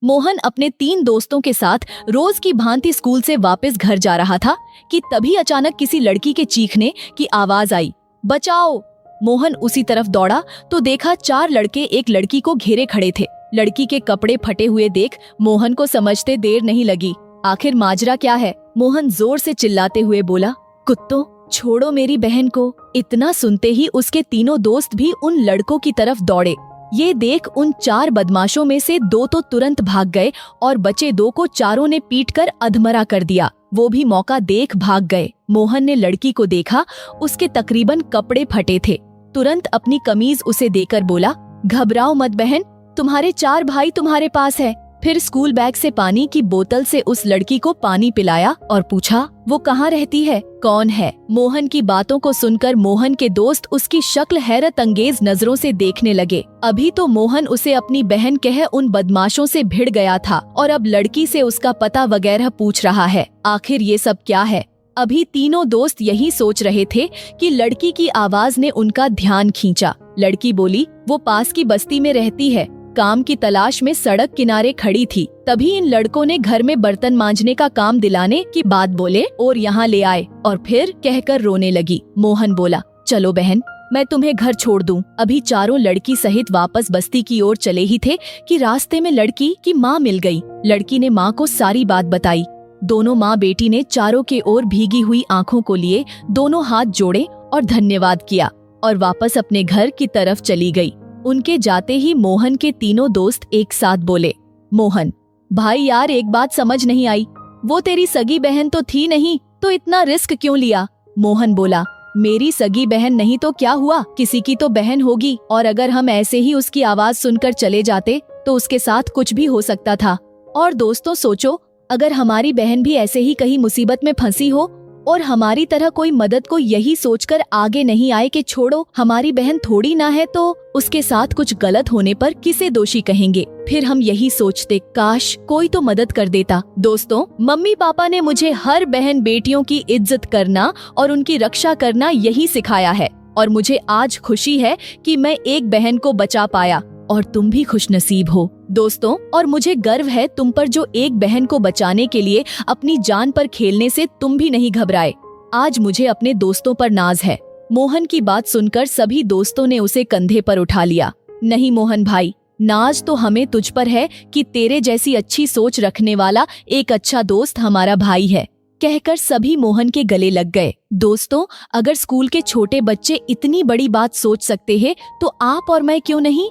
मोहन अपने 3 दोस्तों के साथ रोज की भांति स्कूल से वापस घर जा रहा था कि तभी अचानक किसी लड़की के चीखने की आवाज आई। बचाओ! मोहन उसी तरफ दौड़ा तो देखा 4 लड़के एक लड़की को घेरे खड़े थे। लड़की के कपड़े फटे हुए देख मोहन को समझते देर नहीं लगी। आखिर माजरा क्या है? मोहन जोर से चिल्लाते हुए बोला, कुत्तों, छोड़ो मेरी बहन को। इतना सुनते ही उसके तीनों दोस्त भी उन लड़कों की तरफ दौड़े। ये देख उन 4 बदमाशों में से 2 तो तुरंत भाग गए और बचे 2 को चारों ने पीटकर अधमरा कर दिया। वो भी मौका देख भाग गए। मोहन ने लड़की को देखा, उसके तकरीबन कपड़े फटे थे। तुरंत अपनी कमीज उसे देकर बोला, घबराओ मत बहन, तुम्हारे 4 भाई तुम्हारे पास है। फिर स्कूल बैग से पानी की बोतल से उस लड़की को पानी पिलाया और पूछा, वो कहाँ रहती है, कौन है? मोहन की बातों को सुनकर मोहन के दोस्त उसकी शक्ल हैरत अंगेज नजरों से देखने लगे। अभी तो मोहन उसे अपनी बहन कह उन बदमाशों से भिड़ गया था और अब लड़की से उसका पता वगैरह पूछ रहा है। आखिर ये सब क्या है? अभी तीनों दोस्त यही सोच रहे थे कि लड़की की आवाज ने उनका ध्यान खींचा। लड़की बोली, वो पास की बस्ती में रहती है, काम की तलाश में सड़क किनारे खड़ी थी। तभी इन लड़कों ने घर में बर्तन मांजने का काम दिलाने की बात बोले और यहाँ ले आए और फिर कहकर रोने लगी। मोहन बोला, चलो बहन, मैं तुम्हें घर छोड़ दूं। अभी चारों लड़की सहित वापस बस्ती की ओर चले ही थे कि रास्ते में लड़की की माँ मिल गई। लड़की ने माँ को सारी बात बताई। दोनों माँ बेटी ने चारों के ओर भीगी हुई आंखों को लिए दोनों हाथ जोड़े और धन्यवाद किया और वापस अपने घर की तरफ चली गई। उनके जाते ही मोहन के तीनों दोस्त एक साथ बोले, मोहन भाई यार, एक बात समझ नहीं आई, वो तेरी सगी बहन तो थी नहीं, तो इतना रिस्क क्यों लिया? मोहन बोला, मेरी सगी बहन नहीं तो क्या हुआ, किसी की तो बहन होगी, और अगर हम ऐसे ही उसकी आवाज सुनकर चले जाते तो उसके साथ कुछ भी हो सकता था। और दोस्तों सोचो, अगर हमारी बहन भी ऐसे ही कहीं मुसीबत में फंसी हो और हमारी तरह कोई मदद को यही सोचकर आगे नहीं आए कि छोड़ो हमारी बहन थोड़ी ना है, तो उसके साथ कुछ गलत होने पर किसे दोषी कहेंगे? फिर हम यही सोचते, काश कोई तो मदद कर देता। दोस्तों, मम्मी पापा ने मुझे हर बहन बेटियों की इज्जत करना और उनकी रक्षा करना यही सिखाया है और मुझे आज खुशी है कि मैं एक बहन को बचा पाया और तुम भी खुशनसीब हो दोस्तों। और मुझे गर्व है तुम पर जो एक बहन को बचाने के लिए अपनी जान पर खेलने से तुम भी नहीं घबराए। आज मुझे अपने दोस्तों पर नाज है। मोहन की बात सुनकर सभी दोस्तों ने उसे कंधे पर उठा लिया। नहीं मोहन भाई, नाज तो हमें तुझ पर है कि तेरे जैसी अच्छी सोच रखने वाला एक अच्छा दोस्त हमारा भाई है, कहकर सभी मोहन के गले लग गए। दोस्तों, अगर स्कूल के छोटे बच्चे इतनी बड़ी बात सोच सकते हैं तो आप और मैं क्यों नहीं?